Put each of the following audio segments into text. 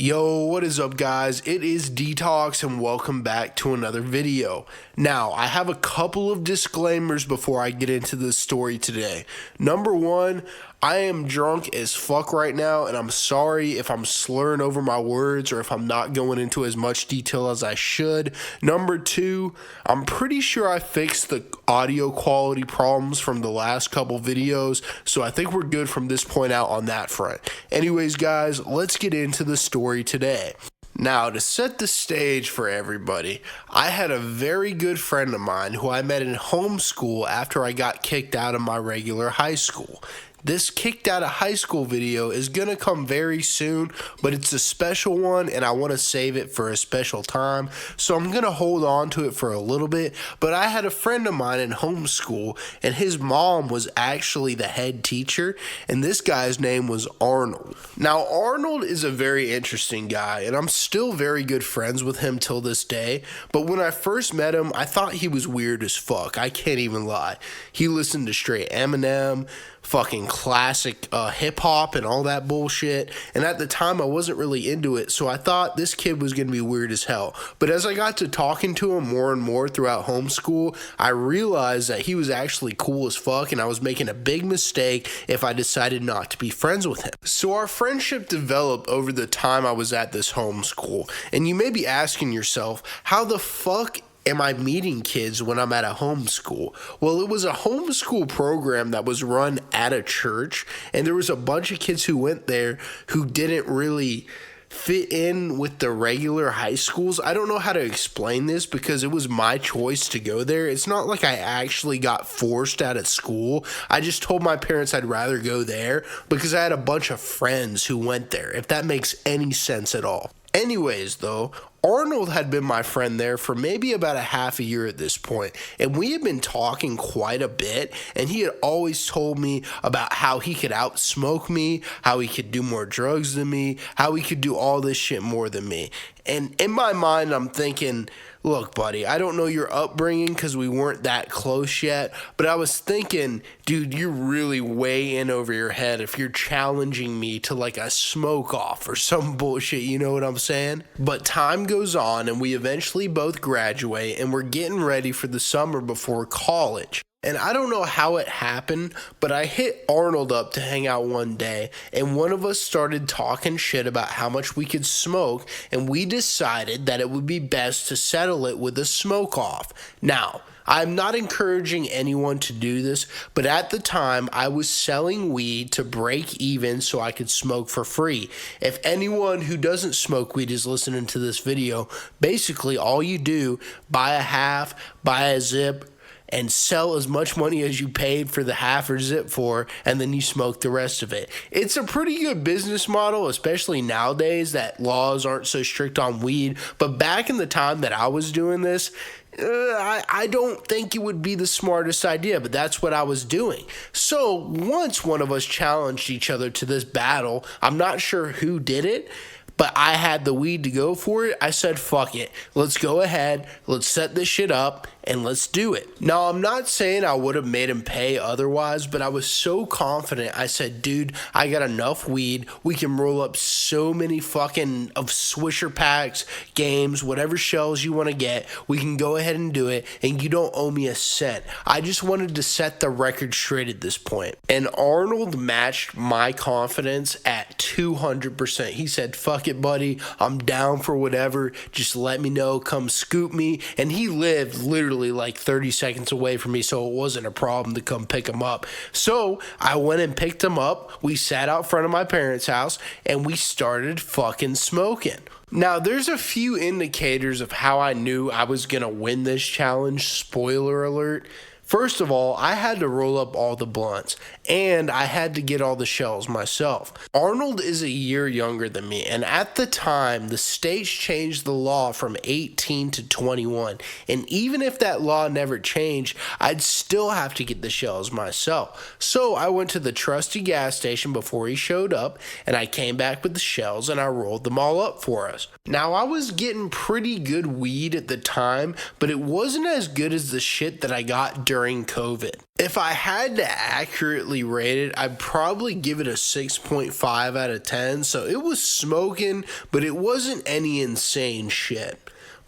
Yo, what is up guys? It is Detox and welcome back to another video. Now, I have a couple of disclaimers before I get into this story today. Number one, I am drunk as fuck right now and I'm sorry if I'm slurring over my words or if I'm not going into as much detail as I should. Number two, I'm pretty sure I fixed the audio quality problems from the last couple videos, so I think we're good from this point out on that front. Anyways guys, let's get into the story today. Now, to set the stage for everybody, I had a very good friend of mine who I met in homeschool after I got kicked out of my regular high school. This kicked out of high school video is going to come very soon, but it's a special one and I want to save it for a special time, so I'm going to hold on to it for a little bit. But I had a friend of mine in homeschool and his mom was actually the head teacher, and this guy's name was Arnold. Now, Arnold is a very interesting guy and I'm still very good friends with him till this day, but when I first met him, I thought he was weird as fuck. I can't even lie. He listened to straight Eminem, fucking classic hip-hop and all that bullshit, and at the time I wasn't really into it, so I thought this kid was gonna be weird as hell. But as I got to talking to him more and more throughout homeschool, I realized that he was actually cool as fuck and I was making a big mistake if I decided not to be friends with him. So our friendship developed over the time I was at this homeschool, and you may be asking yourself, how the fuck am I meeting kids when I'm at a homeschool? Well, it was a homeschool program that was run at a church, and there was a bunch of kids who went there who didn't really fit in with the regular high schools. I don't know how to explain this because it was my choice to go there. It's not like I actually got forced out of school. I just told my parents I'd rather go there because I had a bunch of friends who went there, if that makes any sense at all. Anyways, though, Arnold had been my friend there for maybe about a half a year at this point, and we had been talking quite a bit, and he had always told me about how he could outsmoke me, how he could do more drugs than me, how he could do all this shit more than me. And in my mind, I'm thinking, look, buddy, I don't know your upbringing because we weren't that close yet, but I was thinking, dude, you're really way in over your head if you're challenging me to like a smoke off or some bullshit, you know what I'm saying? But time goes on and we eventually both graduate and we're getting ready for the summer before college. And I don't know how it happened, but I hit Arnold up to hang out one day, and one of us started talking shit about how much we could smoke, and we decided that it would be best to settle it with a smoke off. Now, I'm not encouraging anyone to do this, but at the time, I was selling weed to break even so I could smoke for free. If anyone who doesn't smoke weed is listening to this video, basically all you do, buy a half, buy a zip, and sell as much money as you paid for the half or zip for, and then you smoke the rest of it. It's a pretty good business model, especially nowadays that laws aren't so strict on weed, but back in the time that I was doing this, I don't think it would be the smartest idea, but that's what I was doing. So once one of us challenged each other to this battle, I'm not sure who did it, but I had the weed to go for it. I said, fuck it. Let's go ahead. Let's set this shit up and let's do it. Now, I'm not saying I would have made him pay otherwise, but I was so confident. I said, dude, I got enough weed. We can roll up so many fucking of Swisher packs, games, whatever shells you want to get. We can go ahead and do it, and you don't owe me a cent. I just wanted to set the record straight at this point. And Arnold matched my confidence at 200%. He said, fuck it, buddy. I'm down for whatever. Just let me know. Come scoop me. And he lived literally like 30 seconds away from me, so it wasn't a problem to come pick him up. So I went and picked him up. We sat out front of my parents' house and we started fucking smoking. Now, there's a few indicators of how I knew I was gonna win this challenge. Spoiler alert. First of all, I had to roll up all the blunts, and I had to get all the shells myself. Arnold is a year younger than me, and at the time, the states changed the law from 18 to 21, and even if that law never changed, I'd still have to get the shells myself. So I went to the trusty gas station before he showed up, and I came back with the shells, and I rolled them all up for us. Now, I was getting pretty good weed at the time, but it wasn't as good as the shit that I got during during COVID. If I had to accurately rate it, I'd probably give it a 6.5 out of 10. So it was smoking, but it wasn't any insane shit.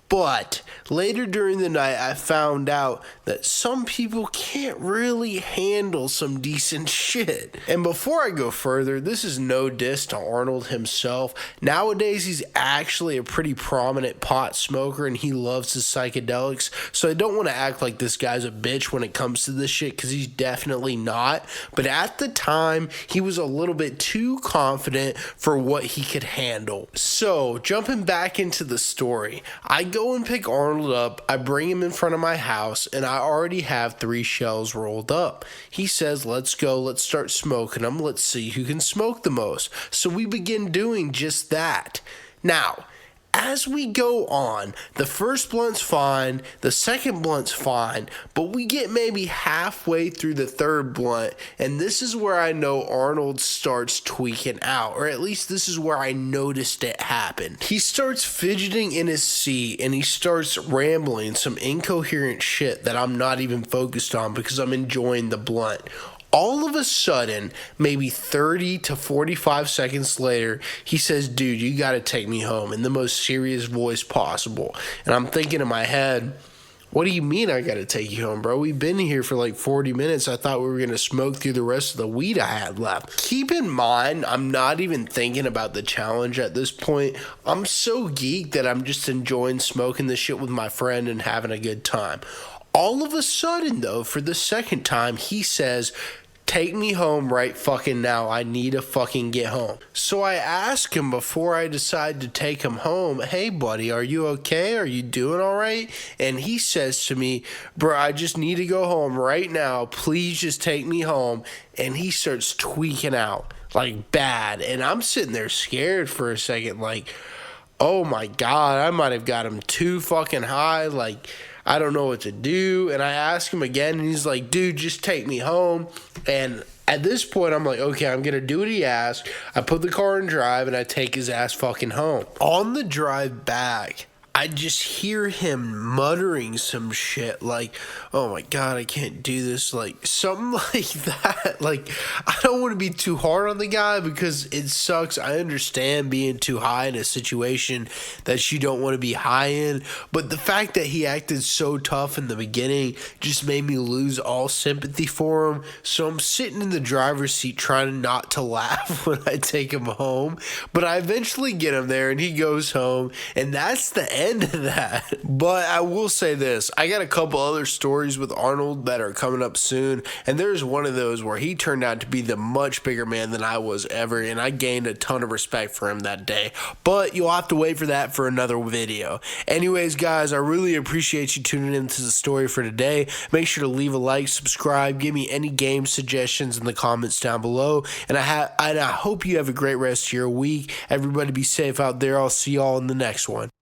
But later during the night, I found out that some people can't really handle some decent shit. And before I go further, this is no diss to Arnold himself. Nowadays, he's actually a pretty prominent pot smoker and he loves his psychedelics. So I don't want to act like this guy's a bitch when it comes to this shit, because he's definitely not. But at the time, he was a little bit too confident for what he could handle. So jumping back into the story, I go and pick Arnold up, I bring him in front of my house, and I already have 3 shells rolled up. He says, let's go, let's start smoking them, let's see who can smoke the most. So we begin doing just that. Now, as we go on, the first blunt's fine, the second blunt's fine, but we get maybe halfway through the third blunt, and this is where I know Arnold starts tweaking out, or at least this is where I noticed it happen. He starts fidgeting in his seat, and he starts rambling some incoherent shit that I'm not even focused on because I'm enjoying the blunt. All of a sudden, maybe 30 to 45 seconds later, he says, dude, you gotta take me home, in the most serious voice possible. And I'm thinking in my head, what do you mean I gotta take you home, bro? We've been here for like 40 minutes. I thought we were gonna smoke through the rest of the weed I had left. Keep in mind, I'm not even thinking about the challenge at this point. I'm so geeked that I'm just enjoying smoking this shit with my friend and having a good time. All of a sudden, though, for the second time, he says, take me home right fucking now. I need to fucking get home. So I ask him before I decide to take him home, hey buddy, are you okay? Are you doing all right? And he says to me, bro, I just need to go home right now. Please just take me home. And he starts tweaking out like bad. And I'm sitting there scared for a second, like, oh my God, I might have got him too fucking high. Like, I don't know what to do. And I ask him again, and he's like, dude, just take me home. And at this point, I'm like, okay, I'm going to do what he asked. I put the car in drive, and I take his ass fucking home. On the drive back, I just hear him muttering some shit like, oh my God, I can't do this. Like, something like that. Like, I don't want to be too hard on the guy because it sucks. I understand being too high in a situation that you don't want to be high in. But the fact that he acted so tough in the beginning just made me lose all sympathy for him. So I'm sitting in the driver's seat trying not to laugh when I take him home. But I eventually get him there and he goes home. And that's the end of that. But I will say this, I got a couple other stories with Arnold that are coming up soon, and there's one of those where he turned out to be the much bigger man than I was ever, and I gained a ton of respect for him that day. But you'll have to wait for that for another video. Anyways, guys, I really appreciate you tuning into the story for today. Make sure to leave a like, subscribe, give me any game suggestions in the comments down below, and I hope you have a great rest of your week. Everybody be safe out there. I'll see y'all in the next one.